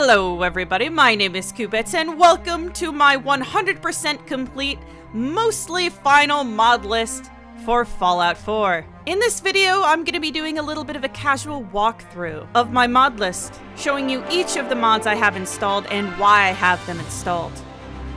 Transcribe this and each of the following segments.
Hello everybody, my name is Kubits and welcome to my 100% complete, mostly final mod list for Fallout 4. In this video, I'm going to be doing a little bit of a casual walkthrough of my mod list, showing you each of the mods I have installed and why I have them installed.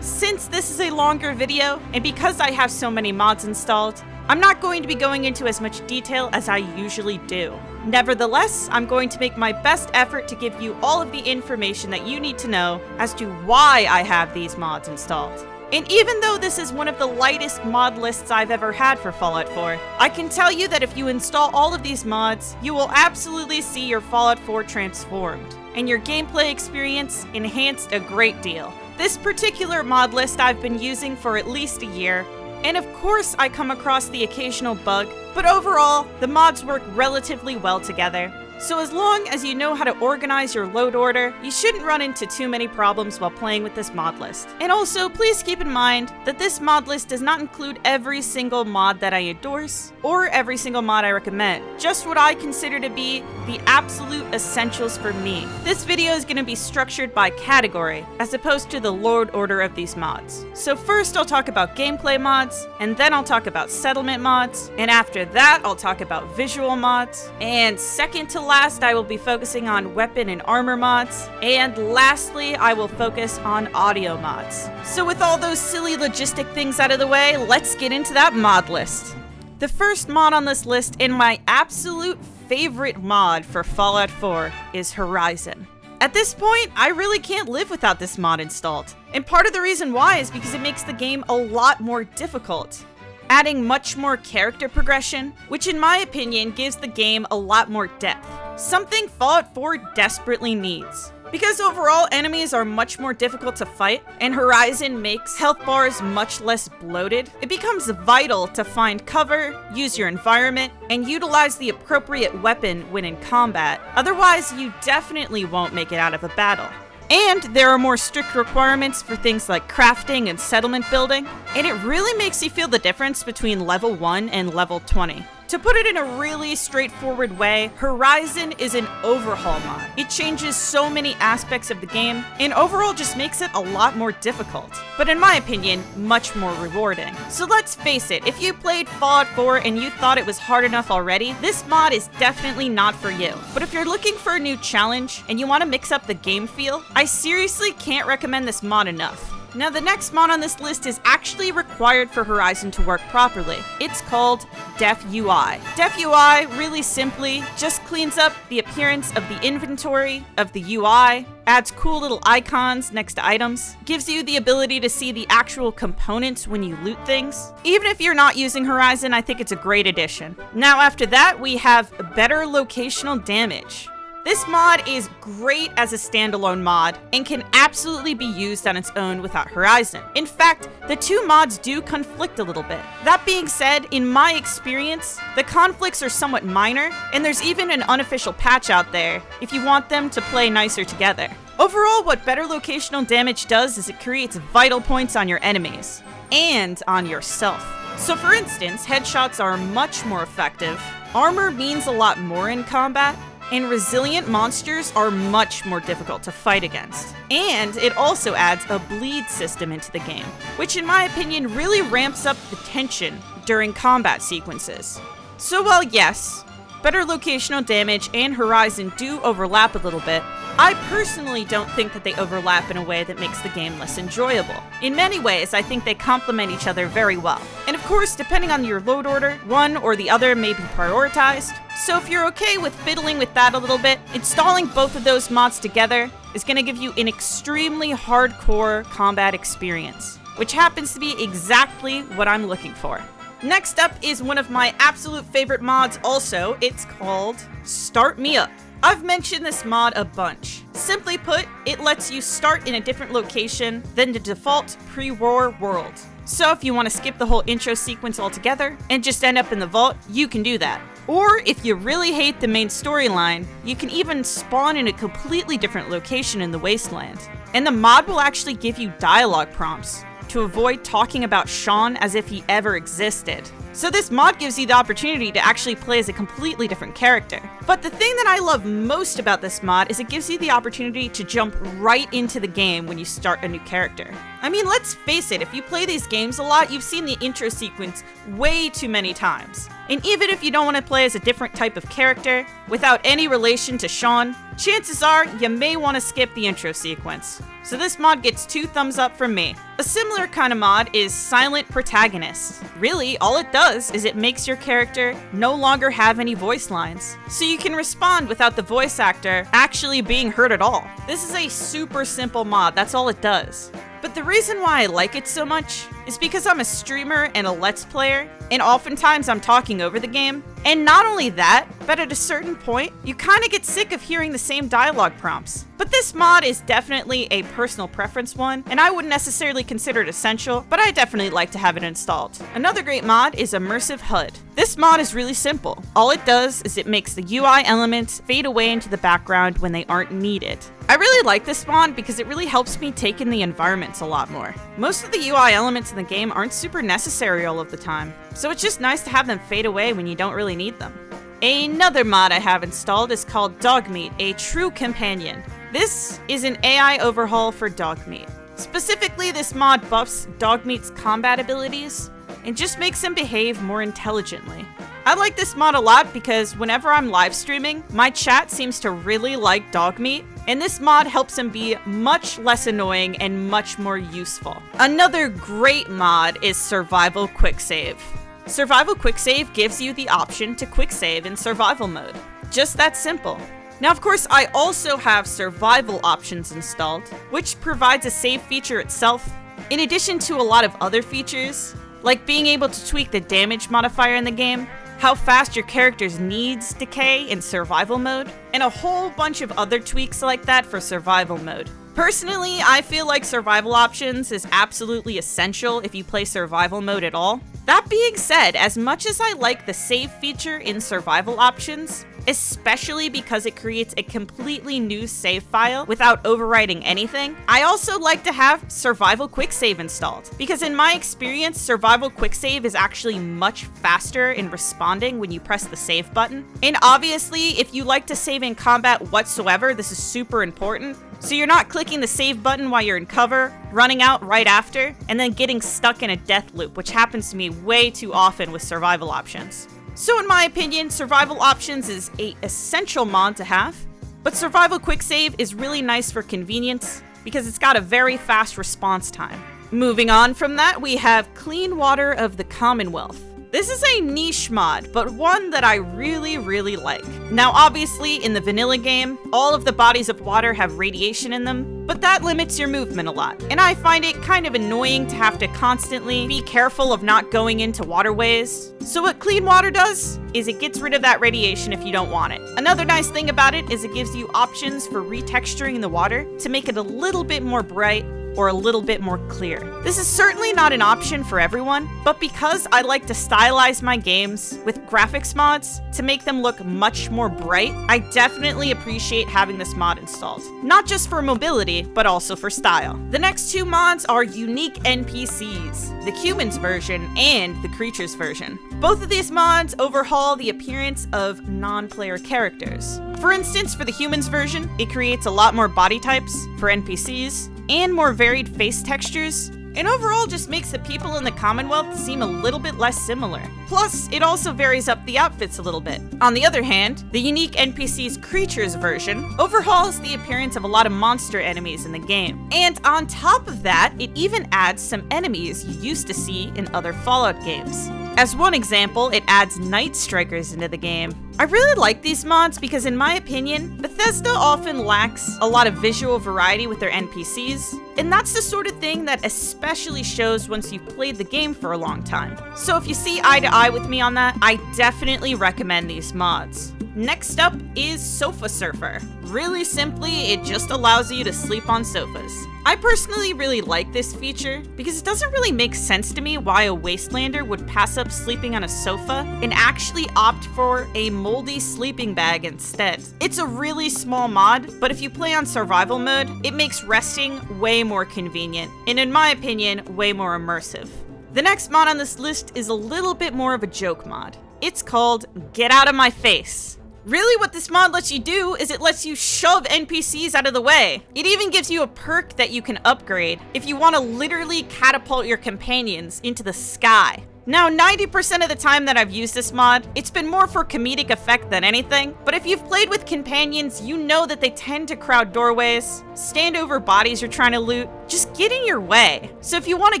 Since this is a longer video, and because I have so many mods installed, I'm not going to be going into as much detail as I usually do. Nevertheless, I'm going to make my best effort to give you all of the information that you need to know as to why I have these mods installed. And even though this is one of the lightest mod lists I've ever had for Fallout 4, I can tell you that if you install all of these mods, you will absolutely see your Fallout 4 transformed, and your gameplay experience enhanced a great deal. This particular mod list I've been using for at least a year, and of course I come across the occasional bug, but overall, the mods work relatively well together. So as long as you know how to organize your load order, you shouldn't run into too many problems while playing with this mod list. And also, please keep in mind that this mod list does not include every single mod that I endorse, or every single mod I recommend, just what I consider to be the absolute essentials for me. This video is going to be structured by category, as opposed to the load order of these mods. So first I'll talk about gameplay mods, and then I'll talk about settlement mods, and after that I'll talk about visual mods, and second to last, I will be focusing on weapon and armor mods, and lastly, I will focus on audio mods. So with all those silly logistic things out of the way, let's get into that mod list. The first mod on this list, and my absolute favorite mod for Fallout 4, is Horizon. At this point, I really can't live without this mod installed, and part of the reason why is because it makes the game a lot more difficult, adding much more character progression, which in my opinion gives the game a lot more depth, something Fallout 4 desperately needs. Because overall enemies are much more difficult to fight, and Horizon makes health bars much less bloated, it becomes vital to find cover, use your environment, and utilize the appropriate weapon when in combat, otherwise you definitely won't make it out of a battle. And there are more strict requirements for things like crafting and settlement building, and it really makes you feel the difference between level 1 and level 20. To put it in a really straightforward way, Horizon is an overhaul mod. It changes so many aspects of the game, and overall just makes it a lot more difficult, but in my opinion, much more rewarding. So let's face it, if you played Fallout 4 and you thought it was hard enough already, this mod is definitely not for you. But if you're looking for a new challenge, and you want to mix up the game feel, I seriously can't recommend this mod enough. Now the next mod on this list is actually required for Horizon to work properly. It's called Def UI. Def UI, really simply, just cleans up the appearance of the inventory, of the UI, adds cool little icons next to items, gives you the ability to see the actual components when you loot things. Even if you're not using Horizon, I think it's a great addition. Now after that, we have better locational damage. This mod is great as a standalone mod and can absolutely be used on its own without Horizon. In fact, the two mods do conflict a little bit. That being said, in my experience, the conflicts are somewhat minor, and there's even an unofficial patch out there if you want them to play nicer together. Overall, what better locational damage does is it creates vital points on your enemies and on yourself. So for instance, headshots are much more effective, armor means a lot more in combat, and resilient monsters are much more difficult to fight against. And it also adds a bleed system into the game, which in my opinion really ramps up the tension during combat sequences. So while yes, better locational damage and Horizon do overlap a little bit, I personally don't think that they overlap in a way that makes the game less enjoyable. In many ways, I think they complement each other very well. And of course, depending on your load order, one or the other may be prioritized. So if you're okay with fiddling with that a little bit, installing both of those mods together is going to give you an extremely hardcore combat experience, which happens to be exactly what I'm looking for. Next up is one of my absolute favorite mods also. It's called Start Me Up. I've mentioned this mod a bunch. Simply put, it lets you start in a different location than the default pre-war world. So if you want to skip the whole intro sequence altogether and just end up in the vault, you can do that. Or if you really hate the main storyline, you can even spawn in a completely different location in the wasteland. And the mod will actually give you dialogue prompts to avoid talking about Sean as if he ever existed. So this mod gives you the opportunity to actually play as a completely different character. But the thing that I love most about this mod is it gives you the opportunity to jump right into the game when you start a new character. I mean, let's face it, if you play these games a lot, you've seen the intro sequence way too many times. And even if you don't want to play as a different type of character, without any relation to Sean, chances are you may want to skip the intro sequence. So this mod gets 2 thumbs up from me. A similar kind of mod is Silent Protagonist. Really, all it does is it makes your character no longer have any voice lines, so you can respond without the voice actor actually being heard at all. This is a super simple mod, that's all it does. But the reason why I like it so much is because I'm a streamer and a Let's Player, and oftentimes I'm talking over the game. And not only that, but at a certain point, you kind of get sick of hearing the same dialogue prompts. But this mod is definitely a personal preference one, and I wouldn't necessarily consider it essential, but I definitely like to have it installed. Another great mod is Immersive HUD. This mod is really simple. All it does is it makes the UI elements fade away into the background when they aren't needed. I really like this mod because it really helps me take in the environments a lot more. Most of the UI elements in the game aren't super necessary all of the time, so it's just nice to have them fade away when you don't really need them. Another mod I have installed is called Dogmeat, a true companion. This is an AI overhaul for Dogmeat. Specifically, this mod buffs Dogmeat's combat abilities and just makes him behave more intelligently. I like this mod a lot because whenever I'm live streaming, my chat seems to really like Dogmeat, and this mod helps him be much less annoying and much more useful. Another great mod is Survival Quicksave. Survival Quicksave gives you the option to quicksave in survival mode. Just that simple. Now, of course, I also have survival options installed, which provides a save feature itself, in addition to a lot of other features, like being able to tweak the damage modifier in the game, how fast your character's needs decay in survival mode, and a whole bunch of other tweaks like that for survival mode. Personally, I feel like survival options is absolutely essential if you play survival mode at all. That being said, as much as I like the save feature in survival options, especially because it creates a completely new save file without overwriting anything, I also like to have Survival Quicksave installed, because in my experience, Survival Quicksave is actually much faster in responding when you press the save button. And obviously, if you like to save in combat whatsoever, this is super important. So you're not clicking the save button while you're in cover, running out right after, and then getting stuck in a death loop, which happens to me way too often with survival options. So in my opinion, survival options is an essential mod to have, but survival quicksave is really nice for convenience because it's got a very fast response time. Moving on from that, we have Clean Water of the Commonwealth. This is a niche mod, but one that I really like. Now obviously, in the vanilla game, all of the bodies of water have radiation in them, but that limits your movement a lot, and I find it kind of annoying to have to constantly be careful of not going into waterways. So what Clean Water does is it gets rid of that radiation if you don't want it. Another nice thing about it is it gives you options for retexturing the water to make it a little bit more bright or a little bit more clear. This is certainly not an option for everyone, but because I like to stylize my games with graphics mods to make them look much more bright, I definitely appreciate having this mod installed. Not just for mobility, but also for style. The next 2 mods are unique NPCs, the humans version and the creatures version. Both of these mods overhaul the appearance of non-player characters. For instance, for the humans version, it creates a lot more body types for NPCs, and more varied face textures, and overall just makes the people in the Commonwealth seem a little bit less similar. Plus, it also varies up the outfits a little bit. On the other hand, the unique NPC's creatures version overhauls the appearance of a lot of monster enemies in the game. And on top of that, it even adds some enemies you used to see in other Fallout games. As one example, it adds Night Strikers into the game. I really like these mods because in my opinion, Bethesda often lacks a lot of visual variety with their NPCs, and that's the sort of thing that especially shows once you've played the game for a long time. So if you see eye to eye with me on that, I definitely recommend these mods. Next up is Sofa Surfer. Really simply, it just allows you to sleep on sofas. I personally really like this feature because it doesn't really make sense to me why a Wastelander would pass up sleeping on a sofa and actually opt for a moldy sleeping bag instead. It's a really small mod, but if you play on survival mode, it makes resting way more convenient, and in my opinion, way more immersive. The next mod on this list is a little bit more of a joke mod. It's called Get Out of My Face. Really, what this mod lets you do is it lets you shove NPCs out of the way. It even gives you a perk that you can upgrade if you want to literally catapult your companions into the sky. Now, 90% of the time that I've used this mod, it's been more for comedic effect than anything, but if you've played with companions, you know that they tend to crowd doorways, stand over bodies you're trying to loot, just get in your way. So if you want to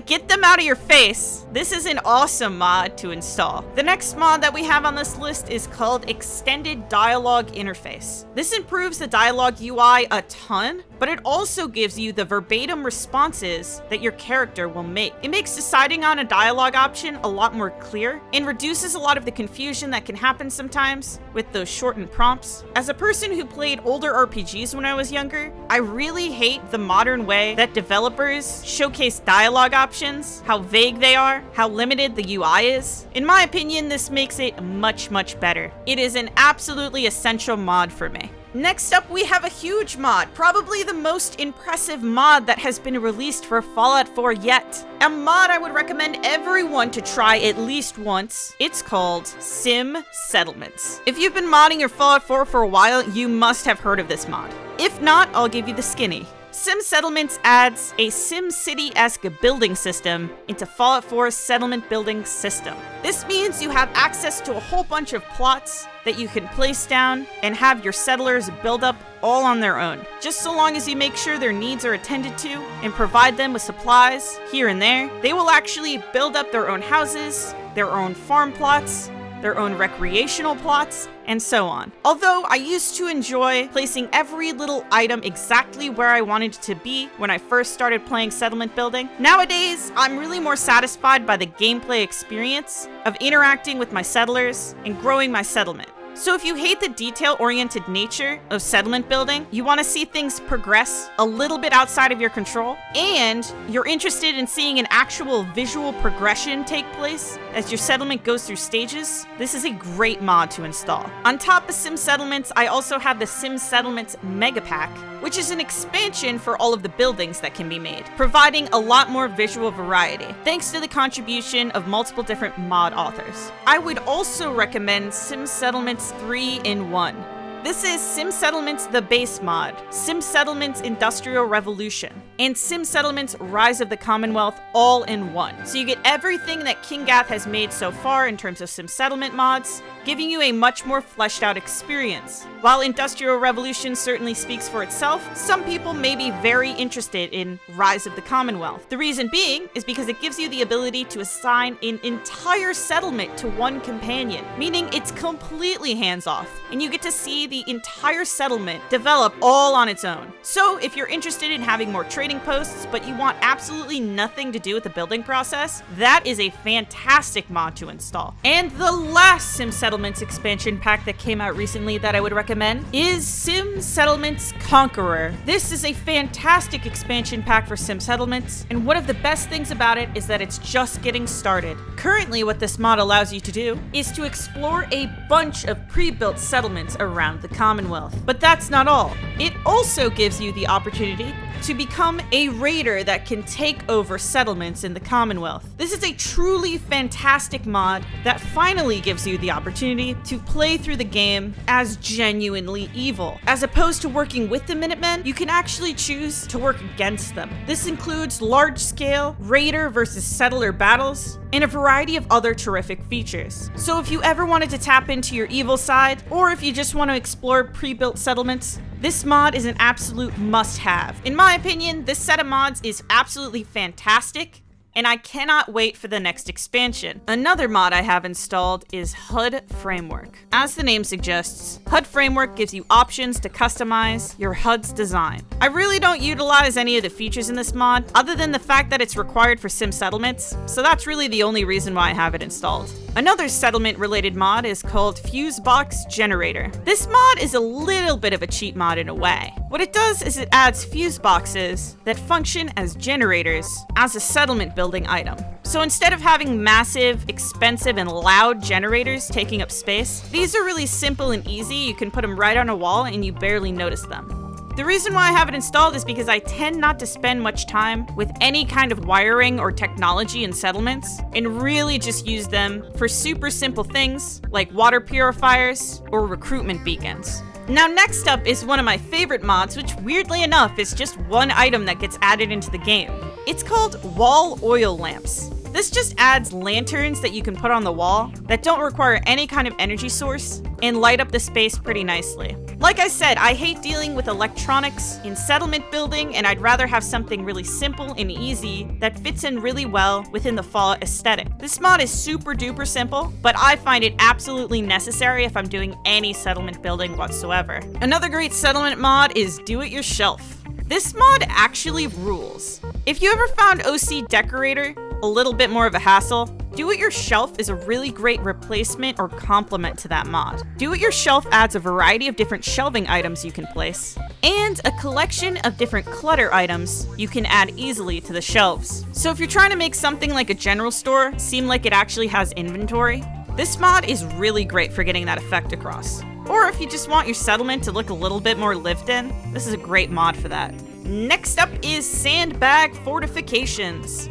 get them out of your face, this is an awesome mod to install. The next mod that we have on this list is called Extended Dialogue Interface. This improves the dialogue UI a ton, but it also gives you the verbatim responses that your character will make. It makes deciding on a dialogue option a lot more clear and reduces a lot of the confusion that can happen sometimes with those shortened prompts. As a person who played older RPGs when I was younger, I really hate the modern way that developers showcase dialogue options, how vague they are, how limited the UI is. In my opinion, this makes it much, much better. It is an absolutely essential mod for me. Next up, we have a huge mod, probably the most impressive mod that has been released for Fallout 4 yet. A mod I would recommend everyone to try at least once. It's called Sim Settlements. If you've been modding your Fallout 4 for a while, you must have heard of this mod. If not, I'll give you the skinny. Sim Settlements adds a SimCity-esque building system into Fallout 4's settlement building system. This means you have access to a whole bunch of plots that you can place down and have your settlers build up all on their own. Just so long as you make sure their needs are attended to and provide them with supplies here and there, they will actually build up their own houses, their own farm plots, their own recreational plots, and so on. Although I used to enjoy placing every little item exactly where I wanted it to be when I first started playing settlement building, nowadays I'm really more satisfied by the gameplay experience of interacting with my settlers and growing my settlement. So if you hate the detail-oriented nature of settlement building, you want to see things progress a little bit outside of your control, and you're interested in seeing an actual visual progression take place as your settlement goes through stages, this is a great mod to install. On top of Sim Settlements, I also have the Sim Settlements Mega Pack, which is an expansion for all of the buildings that can be made, providing a lot more visual variety, thanks to the contribution of multiple different mod authors. I would also recommend Sim Settlements 3-in-1. This is Sim Settlements the base mod, Sim Settlements Industrial Revolution, and Sim Settlements Rise of the Commonwealth all in one. So you get everything that Kingath has made so far in terms of Sim Settlement mods, giving you a much more fleshed out experience. While Industrial Revolution certainly speaks for itself, some people may be very interested in Rise of the Commonwealth. The reason being is because it gives you the ability to assign an entire settlement to one companion, meaning it's completely hands-off, and you get to see the entire settlement develop all on its own. So if you're interested in having more trading posts, but you want absolutely nothing to do with the building process, that is a fantastic mod to install. And the last Sim Settlements expansion pack that came out recently that I would recommend is Sim Settlements Conqueror. This is a fantastic expansion pack for Sim Settlements, and one of the best things about it is that it's just getting started. Currently, what this mod allows you to do is to explore a bunch of pre-built settlements around the Commonwealth. But that's not all. It also gives you the opportunity to become a raider that can take over settlements in the Commonwealth. This is a truly fantastic mod that finally gives you the opportunity to play through the game as genuinely evil. As opposed to working with the Minutemen, you can actually choose to work against them. This includes large-scale raider versus settler battles and a variety of other terrific features. So if you ever wanted to tap into your evil side, or if you just want to explore pre-built settlements, this mod is an absolute must-have. In my opinion, this set of mods is absolutely fantastic, and I cannot wait for the next expansion. Another mod I have installed is HUD Framework. As the name suggests, HUD Framework gives you options to customize your HUD's design. I really don't utilize any of the features in this mod, other than the fact that it's required for Sim Settlements, so that's really the only reason why I have it installed. Another settlement-related mod is called Fusebox Generator. This mod is a little bit of a cheat mod in a way. What it does is it adds fuse boxes that function as generators as a settlement building item. So instead of having massive, expensive, and loud generators taking up space, these are really simple and easy. You can put them right on a wall and you barely notice them. The reason why I have it installed is because I tend not to spend much time with any kind of wiring or technology in settlements, and really just use them for super simple things like water purifiers or recruitment beacons. Now next up is one of my favorite mods, which weirdly enough is just one item that gets added into the game. It's called Wall Oil Lamps. This just adds lanterns that you can put on the wall that don't require any kind of energy source and light up the space pretty nicely. Like I said, I hate dealing with electronics in settlement building, and I'd rather have something really simple and easy that fits in really well within the Fallout aesthetic. This mod is super duper simple, but I find it absolutely necessary if I'm doing any settlement building whatsoever. Another great settlement mod is Do It Yourself. This mod actually rules. If you ever found OC Decorator a little bit more of a hassle, Do It Yourself is a really great replacement or complement to that mod. Do It Yourself adds a variety of different shelving items you can place, and a collection of different clutter items you can add easily to the shelves. So if you're trying to make something like a general store seem like it actually has inventory, this mod is really great for getting that effect across. Or if you just want your settlement to look a little bit more lived in, this is a great mod for that. Next up is Sandbag Fortifications.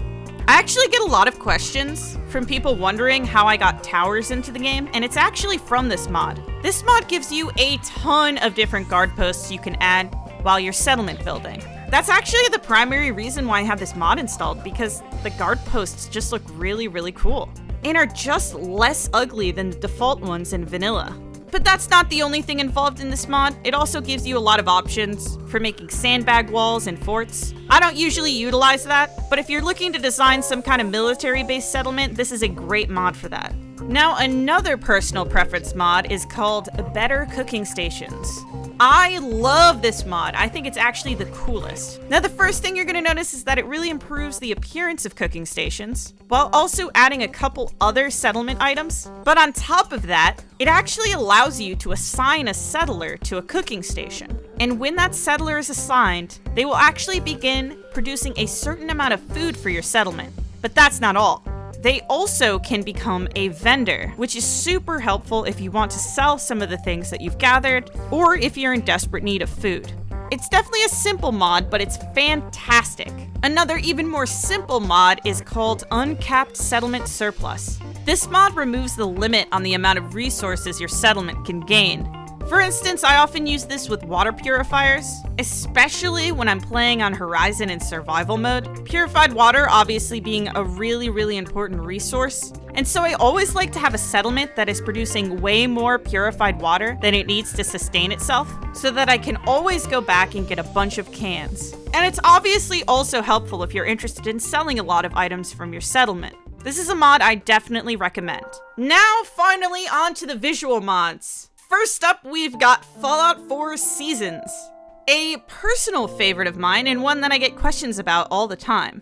I actually get a lot of questions from people wondering how I got towers into the game, and it's actually from this mod. This mod gives you a ton of different guard posts you can add while you're settlement building. That's actually the primary reason why I have this mod installed, because the guard posts just look really, really cool and are just less ugly than the default ones in vanilla. But that's not the only thing involved in this mod. It also gives you a lot of options for making sandbag walls and forts. I don't usually utilize that, but if you're looking to design some kind of military-based settlement, this is a great mod for that. Now, another personal preference mod is called Better Cooking Stations. I love this mod. I think it's actually the coolest. Now, the first thing you're going to notice is that it really improves the appearance of cooking stations, while also adding a couple other settlement items. But on top of that, it actually allows you to assign a settler to a cooking station. And when that settler is assigned, they will actually begin producing a certain amount of food for your settlement. But that's not all. They also can become a vendor, which is super helpful if you want to sell some of the things that you've gathered, or if you're in desperate need of food. It's definitely a simple mod, but it's fantastic. Another even more simple mod is called Uncapped Settlement Surplus. This mod removes the limit on the amount of resources your settlement can gain. For instance, I often use this with water purifiers, especially when I'm playing on Horizon in survival mode. Purified water obviously being a really, really important resource. And so I always like to have a settlement that is producing way more purified water than it needs to sustain itself, so that I can always go back and get a bunch of cans. And it's obviously also helpful if you're interested in selling a lot of items from your settlement. This is a mod I definitely recommend. Now, finally, on to the visual mods. First up, we've got Fallout 4 Seasons, a personal favorite of mine and one that I get questions about all the time.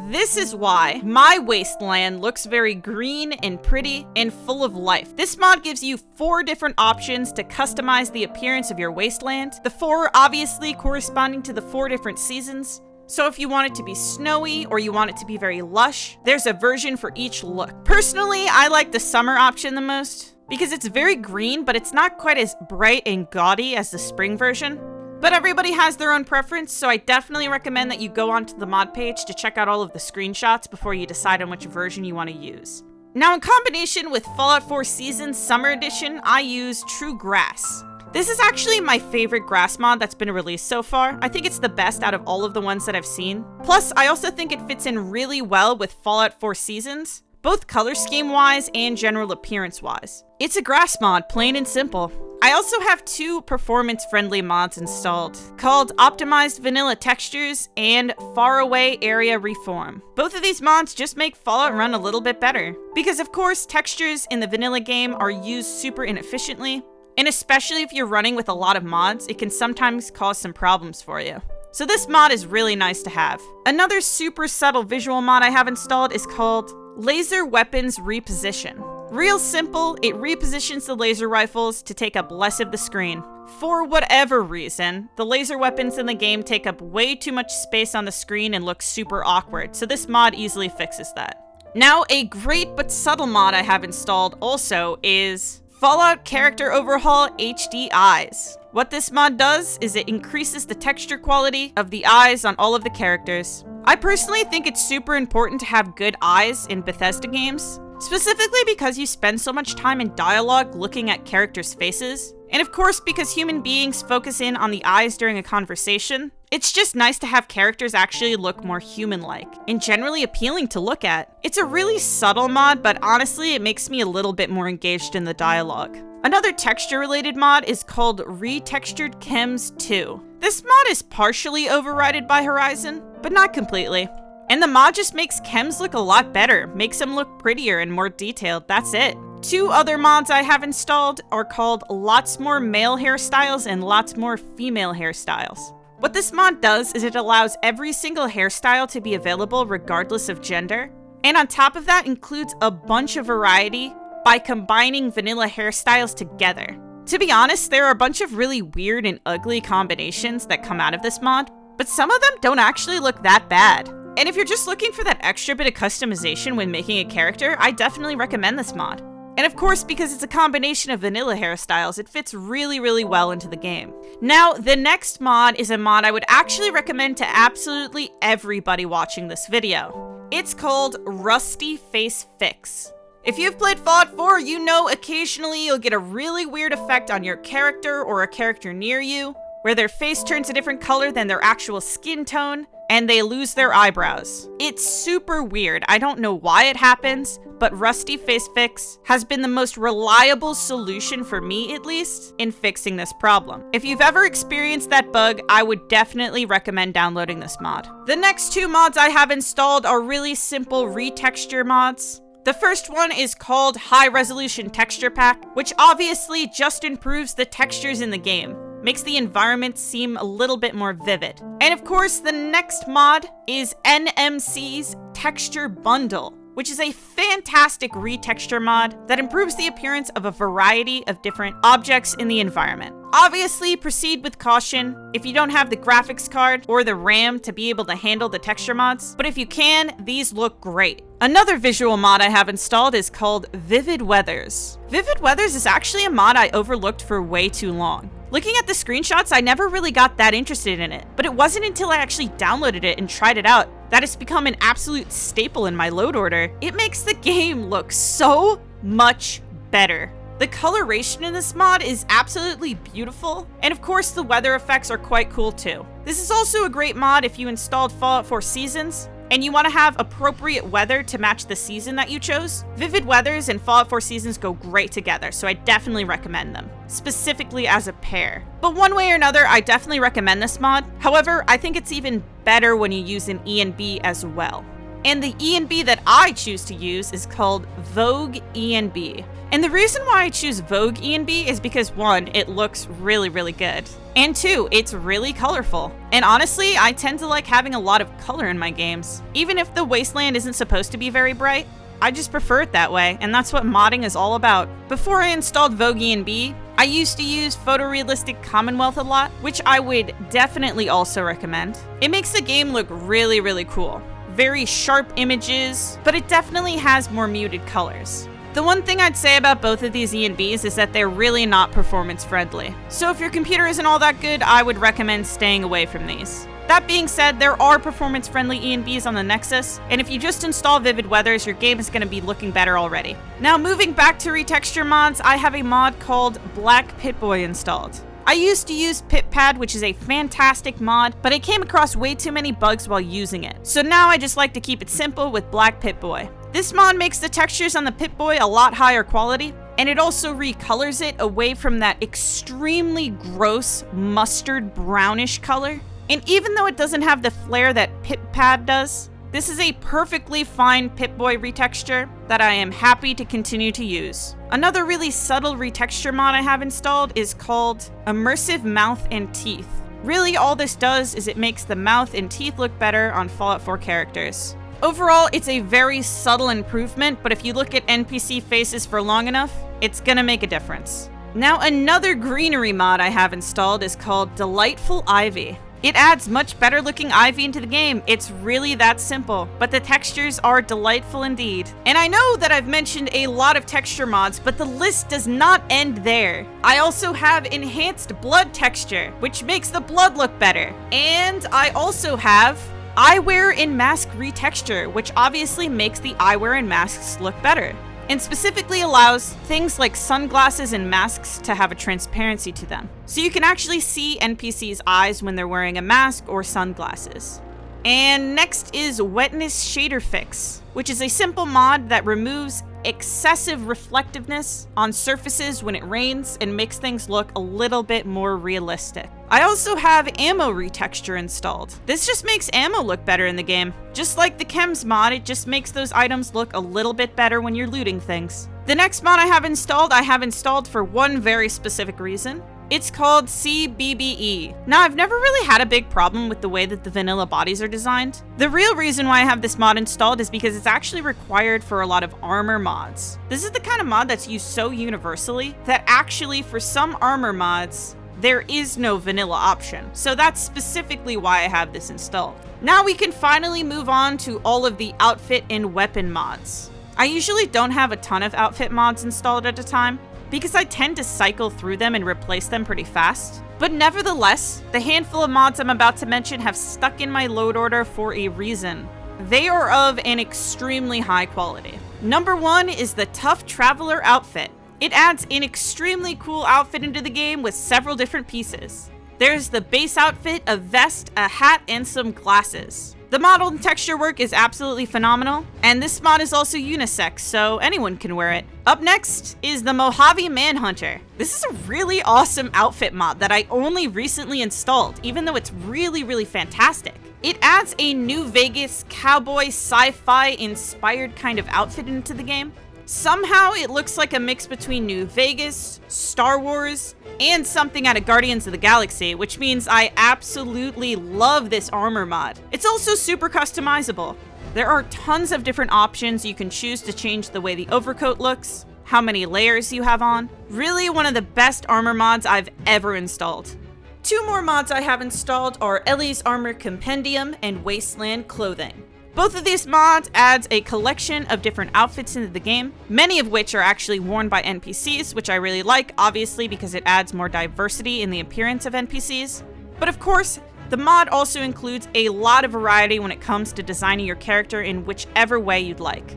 This is why my wasteland looks very green and pretty and full of life. This mod gives you 4 different options to customize the appearance of your wasteland, the 4 obviously corresponding to the 4 different seasons. So if you want it to be snowy or you want it to be very lush, there's a version for each look. Personally, I like the summer option the most, because it's very green, but it's not quite as bright and gaudy as the spring version. But everybody has their own preference, so I definitely recommend that you go onto the mod page to check out all of the screenshots before you decide on which version you want to use. Now, in combination with Fallout 4 Seasons Summer Edition, I use True Grass. This is actually my favorite grass mod that's been released so far. I think it's the best out of all of the ones that I've seen. Plus, I also think it fits in really well with Fallout 4 Seasons, both color scheme wise and general appearance wise. It's a grass mod, plain and simple. I also have 2 performance friendly mods installed called Optimized Vanilla Textures and Faraway Area Reform. Both of these mods just make Fallout run a little bit better, because of course textures in the vanilla game are used super inefficiently, and especially if you're running with a lot of mods, it can sometimes cause some problems for you. So this mod is really nice to have. Another super subtle visual mod I have installed is called Laser Weapons Reposition. Real simple, it repositions the laser rifles to take up less of the screen. For whatever reason, the laser weapons in the game take up way too much space on the screen and look super awkward, so this mod easily fixes that. Now, a great but subtle mod I have installed also is Fallout Character Overhaul HD Eyes. What this mod does is it increases the texture quality of the eyes on all of the characters. I personally think it's super important to have good eyes in Bethesda games, specifically because you spend so much time in dialogue looking at characters' faces. And of course, because human beings focus in on the eyes during a conversation, it's just nice to have characters actually look more human-like and generally appealing to look at. It's a really subtle mod, but honestly, it makes me a little bit more engaged in the dialogue. Another texture-related mod is called Retextured Kems 2. This mod is partially overridden by Horizon, but not completely. And the mod just makes chems look a lot better, makes them look prettier and more detailed, that's it. Two other mods I have installed are called Lots More Male Hairstyles and Lots More Female Hairstyles. What this mod does is it allows every single hairstyle to be available regardless of gender, and on top of that includes a bunch of variety by combining vanilla hairstyles together. To be honest, there are a bunch of really weird and ugly combinations that come out of this mod, but some of them don't actually look that bad. And if you're just looking for that extra bit of customization when making a character, I definitely recommend this mod. And of course, because it's a combination of vanilla hairstyles, it fits really, really well into the game. Now, the next mod is a mod I would actually recommend to absolutely everybody watching this video. It's called Rusty Face Fix. If you've played Fallout 4, you know occasionally you'll get a really weird effect on your character or a character near you, where their face turns a different color than their actual skin tone, and they lose their eyebrows. It's super weird. I don't know why it happens, but Rusty Face Fix has been the most reliable solution for me, at least, in fixing this problem. If you've ever experienced that bug, I would definitely recommend downloading this mod. The next two mods I have installed are really simple retexture mods. The first one is called High Resolution Texture Pack, which obviously just improves the textures in the game, makes the environment seem a little bit more vivid. And of course, the next mod is NMC's Texture Bundle, which is a fantastic retexture mod that improves the appearance of a variety of different objects in the environment. Obviously, proceed with caution if you don't have the graphics card or the RAM to be able to handle the texture mods, but if you can, these look great. Another visual mod I have installed is called Vivid Weathers. Vivid Weathers is actually a mod I overlooked for way too long. Looking at the screenshots, I never really got that interested in it, but it wasn't until I actually downloaded it and tried it out that it's become an absolute staple in my load order. It makes the game look so much better. The coloration in this mod is absolutely beautiful, and of course the weather effects are quite cool too. This is also a great mod if you installed Fallout 4 Seasons, and you want to have appropriate weather to match the season that you chose. Vivid Weathers and Fallout 4 Seasons go great together, so I definitely recommend them, specifically as a pair. But one way or another, I definitely recommend this mod. However, I think it's even better when you use an ENB as well. And the ENB that I choose to use is called Vogue ENB. And the reason why I choose Vogue ENB is because 1, it looks really, really good. And 2, it's really colorful. And honestly, I tend to like having a lot of color in my games. Even if the wasteland isn't supposed to be very bright, I just prefer it that way, and that's what modding is all about. Before I installed Vogue ENB, I used to use photorealistic Commonwealth a lot, which I would definitely also recommend. It makes the game look really, really cool. Very sharp images, but it definitely has more muted colors. The one thing I'd say about both of these ENBs is that they're really not performance friendly. So if your computer isn't all that good, I would recommend staying away from these. That being said, there are performance friendly ENBs on the Nexus, and if you just install Vivid Weathers, your game is going to be looking better already. Now moving back to retexture mods, I have a mod called Black Pipboy installed. I used to use PipPad, which is a fantastic mod, but I came across way too many bugs while using it. So now I just like to keep it simple with Black Pipboy. This mod makes the textures on the Pipboy a lot higher quality, and it also recolors it away from that extremely gross mustard brownish color. And even though it doesn't have the flare that PipPad does, this is a perfectly fine Pipboy retexture that I am happy to continue to use. Another really subtle retexture mod I have installed is called Immersive Mouth and Teeth. Really, all this does is it makes the mouth and teeth look better on Fallout 4 characters. Overall, it's a very subtle improvement, but if you look at NPC faces for long enough, it's gonna make a difference. Now, another greenery mod I have installed is called Delightful Ivy. It adds much better looking ivy into the game. It's really that simple, but the textures are delightful indeed. And I know that I've mentioned a lot of texture mods, but the list does not end there. I also have enhanced blood texture, which makes the blood look better. And I also have eyewear and mask retexture, which obviously makes the eyewear and masks look better, and specifically allows things like sunglasses and masks to have a transparency to them. So you can actually see NPCs' eyes when they're wearing a mask or sunglasses. And next is Wetness Shader Fix, which is a simple mod that removes excessive reflectiveness on surfaces when it rains and makes things look a little bit more realistic. I also have ammo retexture installed. This just makes ammo look better in the game. Just like the Kems mod, it just makes those items look a little bit better when you're looting things. The next mod I have installed for one very specific reason. It's called CBBE. Now, I've never really had a big problem with the way that the vanilla bodies are designed. The real reason why I have this mod installed is because it's actually required for a lot of armor mods. This is the kind of mod that's used so universally that actually for some armor mods, there is no vanilla option. So that's specifically why I have this installed. Now we can finally move on to all of the outfit and weapon mods. I usually don't have a ton of outfit mods installed at a time, because I tend to cycle through them and replace them pretty fast. But nevertheless, the handful of mods I'm about to mention have stuck in my load order for a reason. They are of an extremely high quality. Number one is the Tough Traveler outfit. It adds an extremely cool outfit into the game with several different pieces. There's the base outfit, a vest, a hat, and some glasses. The model and texture work is absolutely phenomenal, and this mod is also unisex, so anyone can wear it. Up next is the Mojave Manhunter. This is a really awesome outfit mod that I only recently installed, even though it's really fantastic. It adds a New Vegas cowboy sci-fi inspired kind of outfit into the game. Somehow it looks like a mix between New Vegas, Star Wars, and something out of Guardians of the Galaxy, which means I absolutely love this armor mod. It's also super customizable. There are tons of different options you can choose to change the way the overcoat looks, how many layers you have on. Really one of the best armor mods I've ever installed. Two more mods I have installed are Ellies Armor Compendium and Wasteland Clothing. Both of these mods adds a collection of different outfits into the game, many of which are actually worn by NPCs, which I really like, obviously because it adds more diversity in the appearance of NPCs. But of course, the mod also includes a lot of variety when it comes to designing your character in whichever way you'd like.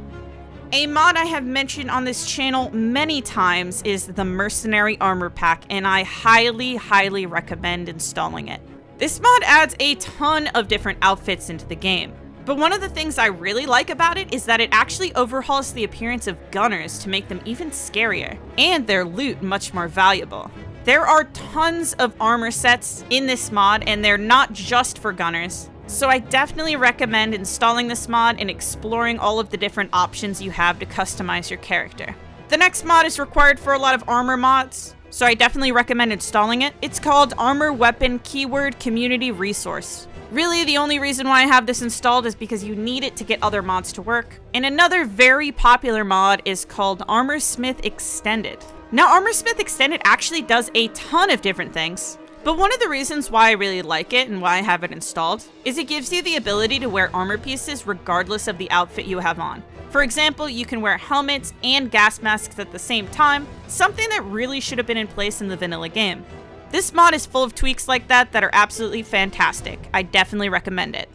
A mod I have mentioned on this channel many times is the Mercenary Armor Pack, and I highly recommend installing it. This mod adds a ton of different outfits into the game. But one of the things I really like about it is that it actually overhauls the appearance of gunners to make them even scarier, and their loot much more valuable. There are tons of armor sets in this mod, and they're not just for gunners, so I definitely recommend installing this mod and exploring all of the different options you have to customize your character. The next mod is required for a lot of armor mods, so I definitely recommend installing it. It's called Armor Weapon Keyword Community Resource. Really, the only reason why I have this installed is because you need it to get other mods to work. And another very popular mod is called Armorsmith Extended. Now, Armorsmith Extended actually does a ton of different things, but one of the reasons why I really like it and why I have it installed is it gives you the ability to wear armor pieces regardless of the outfit you have on. For example, you can wear helmets and gas masks at the same time, something that really should have been in place in the vanilla game. This mod is full of tweaks like that are absolutely fantastic. I definitely recommend it.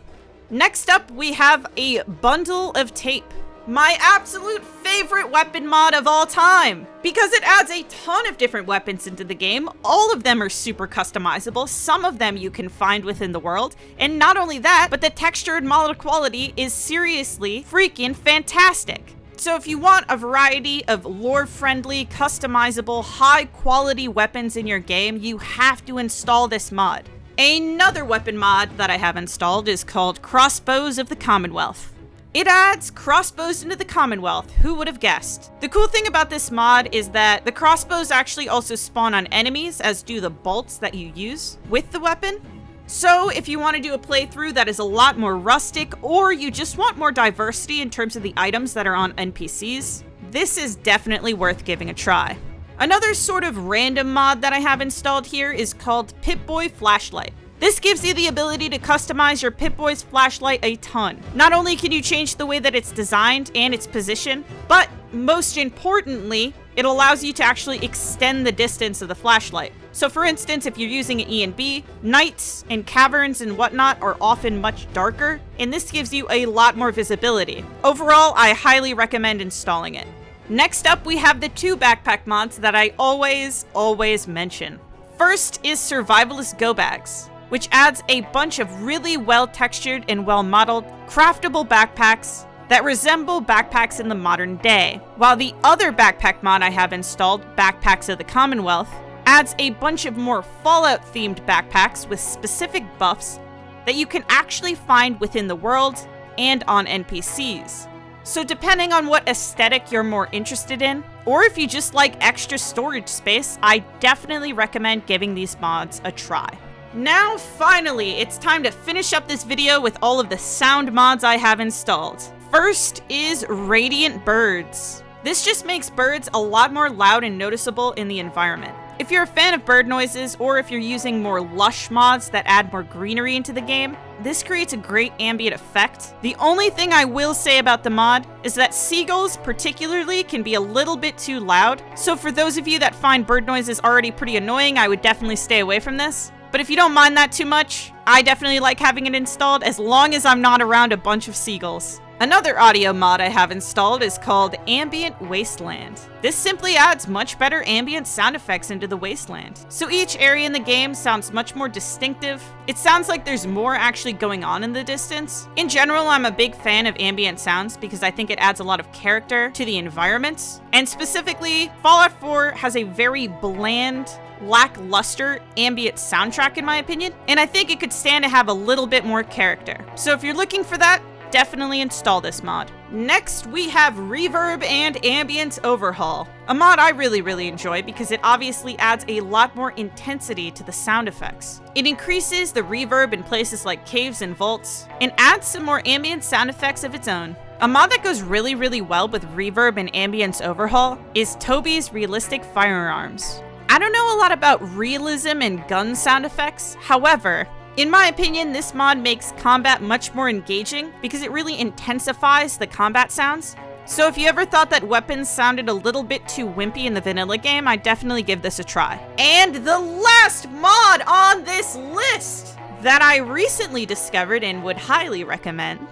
Next up, we have a Bundle of Tape. My absolute favorite weapon mod of all time, because it adds a ton of different weapons into the game. All of them are super customizable. Some of them you can find within the world. And not only that, but the texture and model quality is seriously freaking fantastic. So if you want a variety of lore-friendly, customizable, high-quality weapons in your game, you have to install this mod. Another weapon mod that I have installed is called Crossbones of the Commonwealth. It adds crossbows into the Commonwealth, who would have guessed? The cool thing about this mod is that the crossbows actually also spawn on enemies, as do the bolts that you use with the weapon. So if you want to do a playthrough that is a lot more rustic, or you just want more diversity in terms of the items that are on NPCs, this is definitely worth giving a try. Another sort of random mod that I have installed here is called Pipboy Flashlight. This gives you the ability to customize your Pipboy's Flashlight a ton. Not only can you change the way that it's designed and its position, but most importantly, it allows you to actually extend the distance of the flashlight. So for instance, if you're using an E and B, nights and caverns and whatnot are often much darker, and this gives you a lot more visibility. Overall, I highly recommend installing it. Next up, we have the 2 backpack mods that I always mention. First is Survivalist Go Bags, which adds a bunch of really well-textured and well-modeled craftable backpacks that resemble backpacks in the modern day. While the other backpack mod I have installed, Backpacks of the Commonwealth, adds a bunch of more Fallout-themed backpacks with specific buffs that you can actually find within the world and on NPCs. So depending on what aesthetic you're more interested in, or if you just like extra storage space, I definitely recommend giving these mods a try. Now, finally, it's time to finish up this video with all of the sound mods I have installed. First is Radiant Birds. This just makes birds a lot more loud and noticeable in the environment. If you're a fan of bird noises, or if you're using more lush mods that add more greenery into the game, this creates a great ambient effect. The only thing I will say about the mod is that seagulls particularly can be a little bit too loud, so for those of you that find bird noises already pretty annoying, I would definitely stay away from this. But if you don't mind that too much, I definitely like having it installed as long as I'm not around a bunch of seagulls. Another audio mod I have installed is called Ambient Wasteland. This simply adds much better ambient sound effects into the wasteland. So each area in the game sounds much more distinctive. It sounds like there's more actually going on in the distance. In general, I'm a big fan of ambient sounds because I think it adds a lot of character to the environments. And specifically, Fallout 4 has a very bland, lackluster ambient soundtrack in my opinion, and I think it could stand to have a little bit more character. So if you're looking for that, definitely install this mod. Next, we have Reverb and Ambience Overhaul, a mod I really enjoy because it obviously adds a lot more intensity to the sound effects. It increases the reverb in places like caves and vaults, and adds some more ambient sound effects of its own. A mod that goes really well with Reverb and Ambience Overhaul is Toby's Realistic Firearms. I don't know a lot about realism and gun sound effects, however, in my opinion, this mod makes combat much more engaging because it really intensifies the combat sounds. So if you ever thought that weapons sounded a little bit too wimpy in the vanilla game, I'd definitely give this a try. And the last mod on this list that I recently discovered and would highly recommend,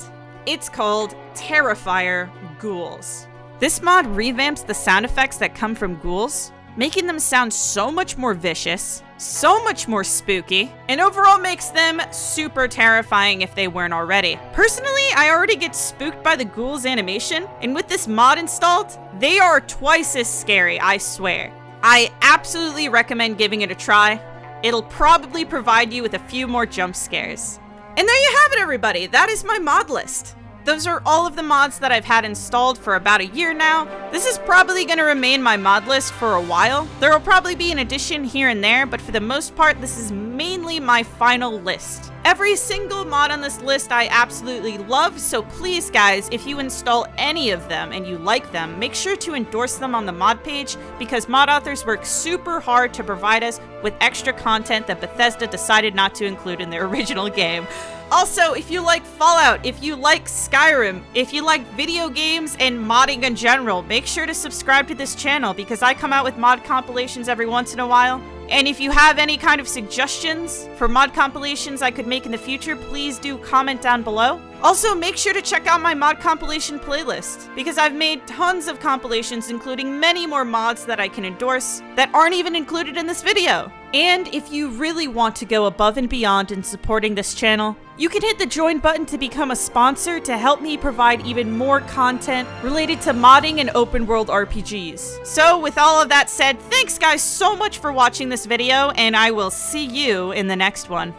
it's called Terrifier Ghouls. This mod revamps the sound effects that come from ghouls, making them sound so much more vicious, so much more spooky, and overall makes them super terrifying if they weren't already. Personally, I already get spooked by the ghouls animation, and with this mod installed, they are twice as scary, I swear. I absolutely recommend giving it a try. It'll probably provide you with a few more jump scares. And there you have it, everybody. That is my mod list. Those are all of the mods that I've had installed for about a year now. This is probably going to remain my mod list for a while. There will probably be an addition here and there, but for the most part, this is mainly my final list. Every single mod on this list I absolutely love, so please guys, if you install any of them and you like them, make sure to endorse them on the mod page because mod authors work super hard to provide us with extra content that Bethesda decided not to include in their original game. Also, if you like Fallout, if you like Skyrim, if you like video games and modding in general, make sure to subscribe to this channel because I come out with mod compilations every once in a while. And if you have any kind of suggestions for mod compilations I could make in the future, please do comment down below. Also, make sure to check out my mod compilation playlist, because I've made tons of compilations including many more mods that I can endorse that aren't even included in this video. And if you really want to go above and beyond in supporting this channel, you can hit the join button to become a sponsor to help me provide even more content related to modding and open world RPGs. So with all of that said, thanks guys so much for watching this video, and I will see you in the next one.